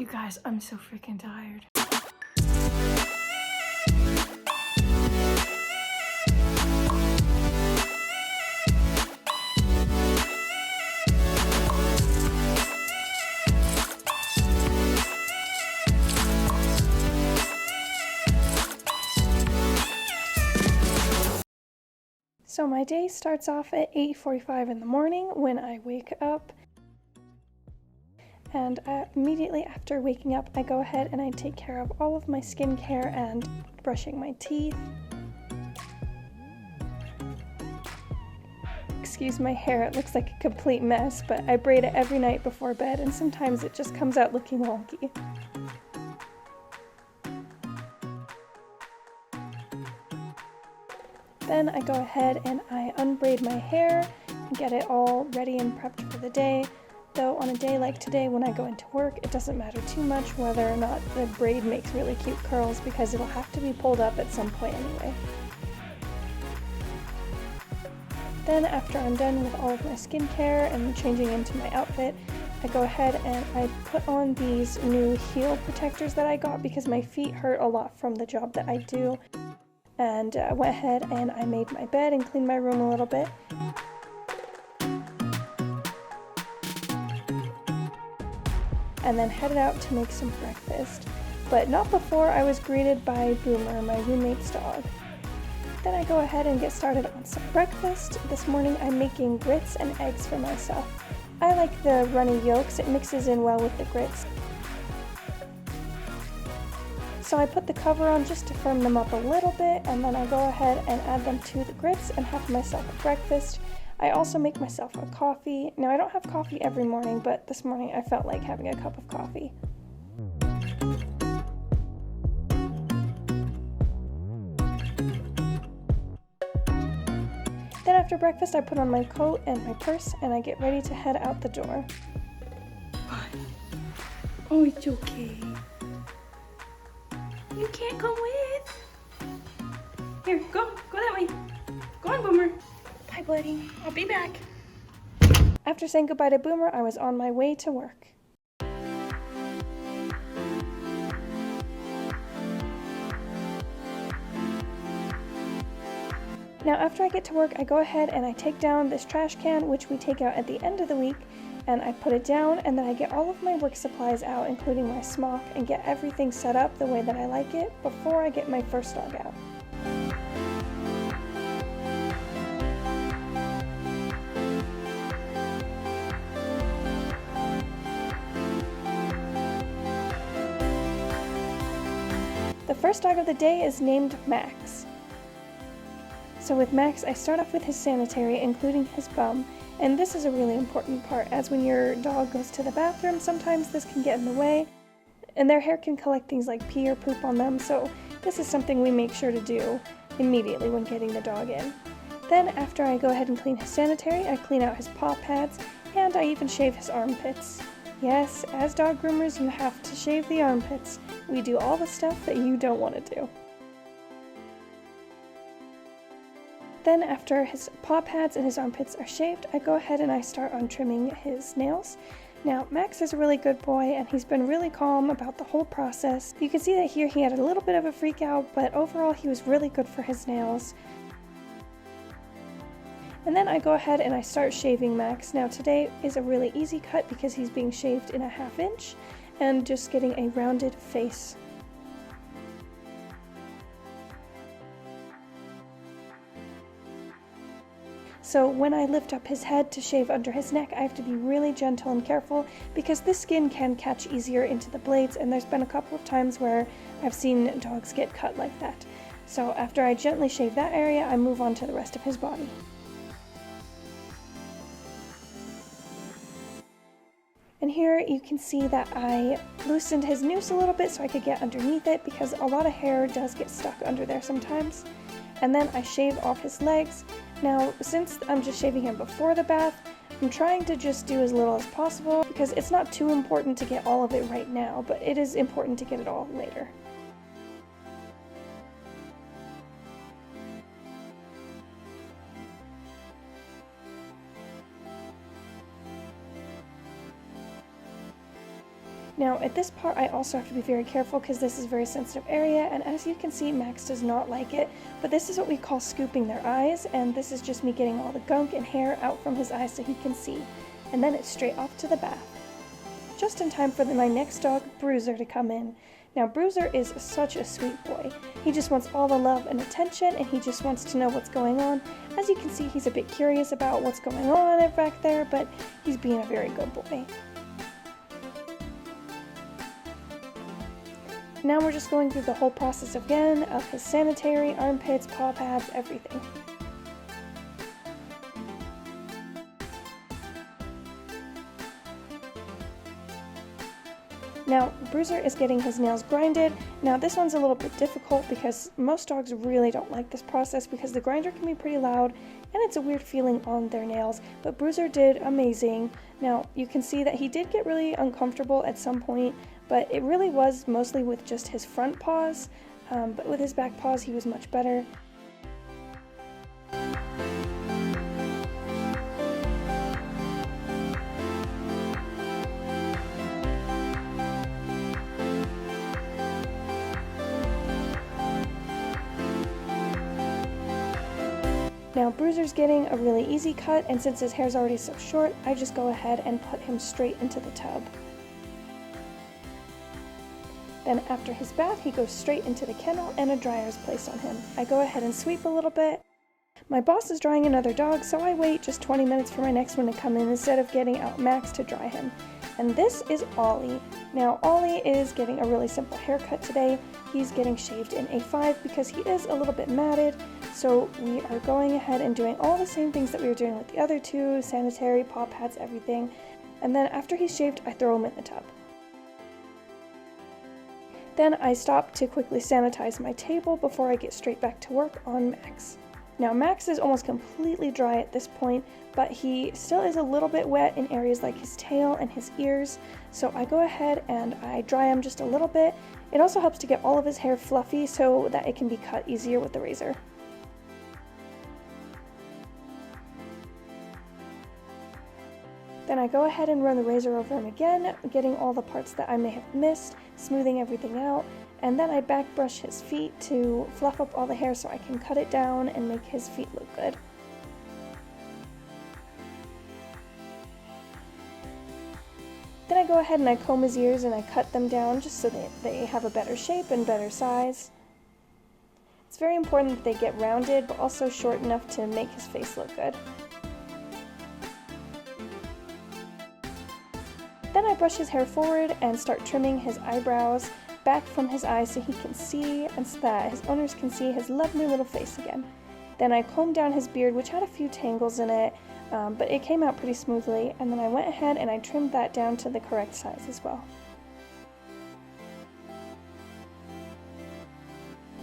You guys, I'm so freaking tired. So my day starts off at 8:45 in the morning when I wake up. And immediately after waking up, I go ahead and I take care of all of my skincare and brushing my teeth. Excuse my hair, it looks like a complete mess, but I braid it every night before bed and sometimes it just comes out looking wonky. Then I go ahead and I unbraid my hair and get it all ready and prepped for the day. Though on a day like today when I go into work, it doesn't matter too much whether or not the braid makes really cute curls because it'll have to be pulled up at some point anyway. Then after I'm done with all of my skincare and changing into my outfit, I go ahead and I put on these new heel protectors that I got because my feet hurt a lot from the job that I do. And I went ahead and I made my bed and cleaned my room a little bit. And then headed out to make some breakfast, but not before I was greeted by Groomer, my roommate's dog. Then I go ahead and get started on some breakfast. This morning I'm making grits and eggs for myself. I like the runny yolks, it mixes in well with the grits. So I put the cover on just to firm them up a little bit, and then I go ahead and add them to the grits and have myself a breakfast. I also make myself a coffee. Now I don't have coffee every morning, but this morning I felt like having a cup of coffee. Then after breakfast I put on my coat and my purse and I get ready to head out the door. Oh, it's okay. You can't come with. Here, go that way. Go on, Boomer. Bye, buddy. I'll be back. After saying goodbye to Boomer, I was on my way to work. Now, after I get to work, I go ahead and I take down this trash can, which we take out at the end of the week, and I put it down, and then I get all of my work supplies out, including my smock, and get everything set up the way that I like it before I get my first dog out. The first dog of the day is named Max. So with Max, I start off with his sanitary, including his bum, and this is a really important part, as when your dog goes to the bathroom, sometimes this can get in the way, and their hair can collect things like pee or poop on them, so this is something we make sure to do immediately when getting the dog in. Then after I go ahead and clean his sanitary, I clean out his paw pads, and I even shave his armpits. Yes, as dog groomers, you have to shave the armpits. We do all the stuff that you don't want to do. Then after his paw pads and his armpits are shaved, I go ahead and I start on trimming his nails. Now, Max is a really good boy and he's been really calm about the whole process. You can see that here he had a little bit of a freak out, but overall he was really good for his nails. And then I go ahead and I start shaving Max. Now today is a really easy cut because he's being shaved in a 1/2 inch and just getting a rounded face. So when I lift up his head to shave under his neck, I have to be really gentle and careful because the skin can catch easier into the blades, and there's been a couple of times where I've seen dogs get cut like that. So after I gently shave that area, I move on to the rest of his body. And here you can see that I loosened his noose a little bit so I could get underneath it because a lot of hair does get stuck under there sometimes. And then I shave off his legs. Now, since I'm just shaving him before the bath, I'm trying to just do as little as possible because it's not too important to get all of it right now, but it is important to get it all later. Now at this part I also have to be very careful because this is a very sensitive area, and as you can see Max does not like it, but this is what we call scooping their eyes, and this is just me getting all the gunk and hair out from his eyes so he can see, and then it's straight off to the bath. Just in time for my next dog, Bruiser, to come in. Now Bruiser is such a sweet boy. He just wants all the love and attention, and he just wants to know what's going on. As you can see, he's a bit curious about what's going on back there, but he's being a very good boy. Now we're just going through the whole process again of his sanitary, armpits, paw pads, everything. Now, Bruiser is getting his nails grinded. Now this one's a little bit difficult because most dogs really don't like this process because the grinder can be pretty loud and it's a weird feeling on their nails, but Bruiser did amazing. Now you can see that he did get really uncomfortable at some point, but it really was mostly with just his front paws, but with his back paws he was much better. Now Bruiser's getting a really easy cut, and since his hair's already so short, I just go ahead and put him straight into the tub. Then after his bath, he goes straight into the kennel and a dryer is placed on him. I go ahead and sweep a little bit. My boss is drying another dog, so I wait just 20 minutes for my next one to come in instead of getting out Max to dry him. And this is Ollie. Now Ollie is getting a really simple haircut today. He's getting shaved in a 5 because he is a little bit matted. So we are going ahead and doing all the same things that we were doing with the other two, sanitary, paw pads, everything. And then after he's shaved, I throw him in the tub. Then I stop to quickly sanitize my table before I get straight back to work on Max. Now Max is almost completely dry at this point, but he still is a little bit wet in areas like his tail and his ears, so I go ahead and I dry him just a little bit. It also helps to get all of his hair fluffy so that it can be cut easier with the razor. Then I go ahead and run the razor over him again, getting all the parts that I may have missed, smoothing everything out, and then I back brush his feet to fluff up all the hair so I can cut it down and make his feet look good. Then I go ahead and I comb his ears and I cut them down just so that they have a better shape and better size. It's very important that they get rounded but also short enough to make his face look good. Then I brush his hair forward and start trimming his eyebrows back from his eyes so he can see and so that his owners can see his lovely little face again. Then I combed down his beard, which had a few tangles in it, but it came out pretty smoothly, and then I went ahead and I trimmed that down to the correct size as well.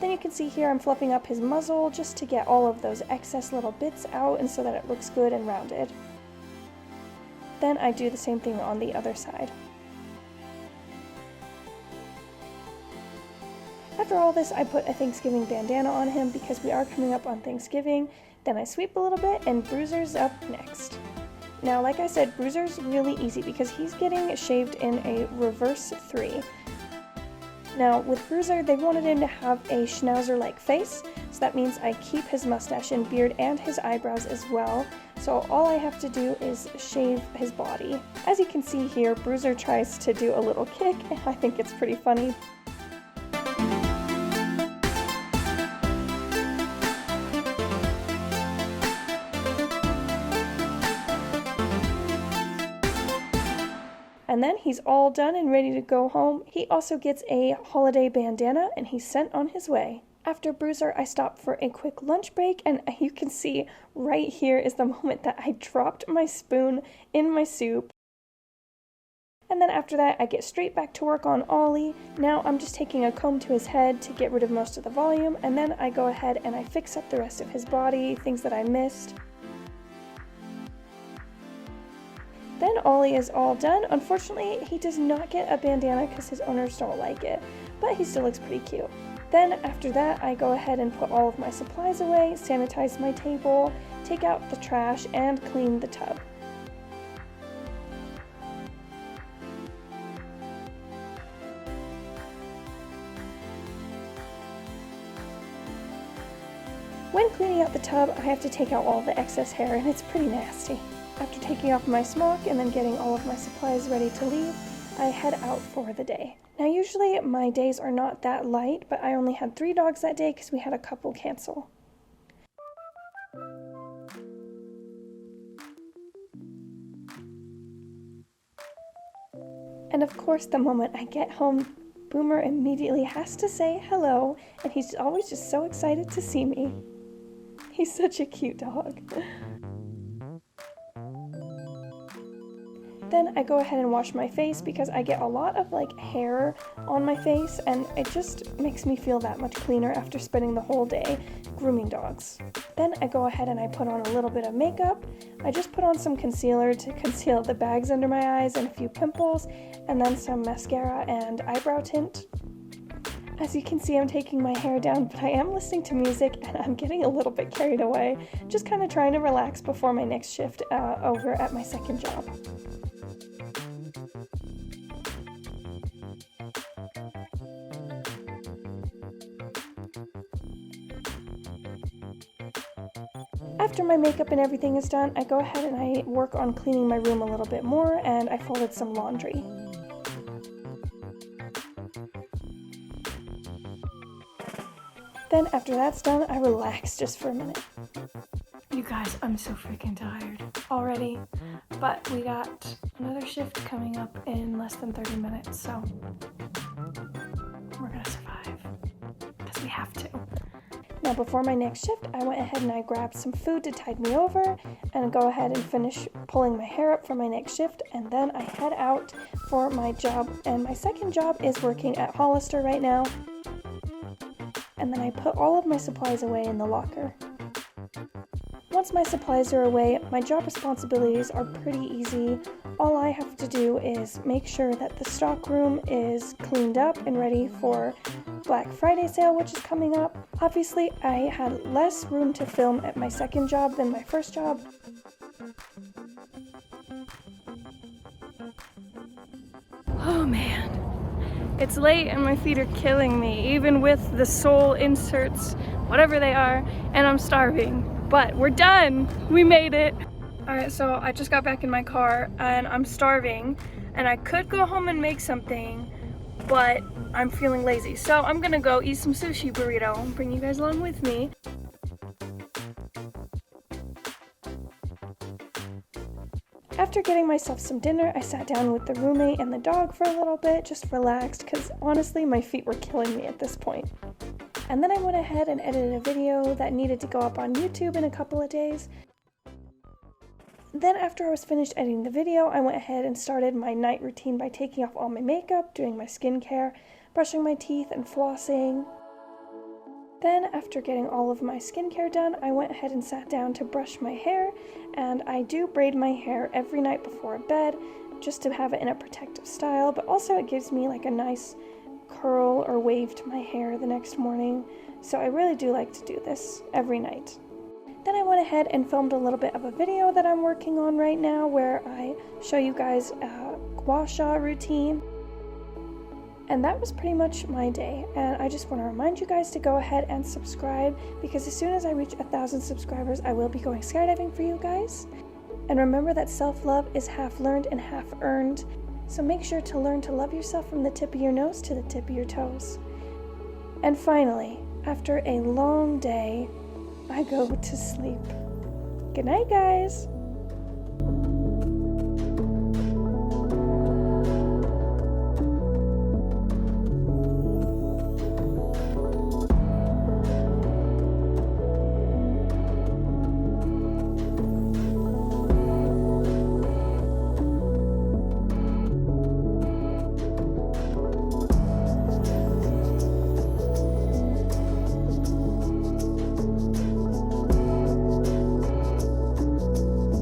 Then you can see here I'm fluffing up his muzzle just to get all of those excess little bits out and so that it looks good and rounded. Then I do the same thing on the other side. After all this, I put a Thanksgiving bandana on him because we are coming up on Thanksgiving. Then I sweep a little bit and Bruiser's up next. Now, like I said, Bruiser's really easy because he's getting shaved in a reverse 3. Now, with Bruiser, they wanted him to have a schnauzer-like face, so that means I keep his mustache and beard and his eyebrows as well. So all I have to do is shave his body. As you can see here, Bruiser tries to do a little kick, and I think it's pretty funny. And then he's all done and ready to go home. He also gets a holiday bandana and he's sent on his way. After Bruiser, I stop for a quick lunch break, and you can see right here is the moment that I dropped my spoon in my soup. And then after that, I get straight back to work on Ollie. Now I'm just taking a comb to his head to get rid of most of the volume, and then I go ahead and I fix up the rest of his body, things that I missed. Then Ollie is all done. Unfortunately, he does not get a bandana because his owners don't like it, but he still looks pretty cute. Then after that, I go ahead and put all of my supplies away, sanitize my table, take out the trash, and clean the tub. When cleaning out the tub, I have to take out all the excess hair, and it's pretty nasty. After taking off my smock and then getting all of my supplies ready to leave, I head out for the day. Now usually my days are not that light, but I only had 3 dogs that day because we had a couple cancel. And of course, the moment I get home, Boomer immediately has to say hello, and he's always just so excited to see me. He's such a cute dog. Then I go ahead and wash my face because I get a lot of hair on my face, and it just makes me feel that much cleaner after spending the whole day grooming dogs. Then I go ahead and I put on a little bit of makeup. I just put on some concealer to conceal the bags under my eyes and a few pimples, and then some mascara and eyebrow tint. As you can see, I'm taking my hair down, but I am listening to music and I'm getting a little bit carried away, just kind of trying to relax before my next shift over at my second job. After my makeup and everything is done, I go ahead and I work on cleaning my room a little bit more, and I folded some laundry. Then after that's done, I relax just for a minute. You guys, I'm so freaking tired already, but we got another shift coming up in less than 30 minutes, so we're gonna survive, because we have to. Now before my next shift, I went ahead and I grabbed some food to tide me over and go ahead and finish pulling my hair up for my next shift, and then I head out for my job. And my second job is working at Hollister right now. And then I put all of my supplies away in the locker. Once my supplies are away, my job responsibilities are pretty easy. All I have to do is make sure that the stock room is cleaned up and ready for Black Friday sale, which is coming up. Obviously, I had less room to film at my second job than my first job. Oh man, it's late and my feet are killing me, even with the sole inserts, whatever they are, and I'm starving. But we're done! We made it! Alright, so I just got back in my car and I'm starving, and I could go home and make something, but I'm feeling lazy. So I'm gonna go eat some sushi burrito and bring you guys along with me. After getting myself some dinner, I sat down with the roommate and the dog for a little bit, just relaxed, because honestly my feet were killing me at this point. And then I went ahead and edited a video that needed to go up on YouTube in a couple of days. Then after I was finished editing the video, I went ahead and started my night routine by taking off all my makeup, doing my skincare, brushing my teeth, and flossing. Then after getting all of my skincare done, I went ahead and sat down to brush my hair, and I do braid my hair every night before bed just to have it in a protective style, but also it gives me a nice curl or wave to my hair the next morning, so I really do like to do this every night. Then I went ahead and filmed a little bit of a video that I'm working on right now where I show you guys a gua sha routine. And that was pretty much my day, and I just want to remind you guys to go ahead and subscribe, because as soon as I reach 1,000 subscribers I will be going skydiving for you guys. And remember that self-love is half learned and half earned, so make sure to learn to love yourself from the tip of your nose to the tip of your toes. And finally, after a long day, I go to sleep. Good night, guys!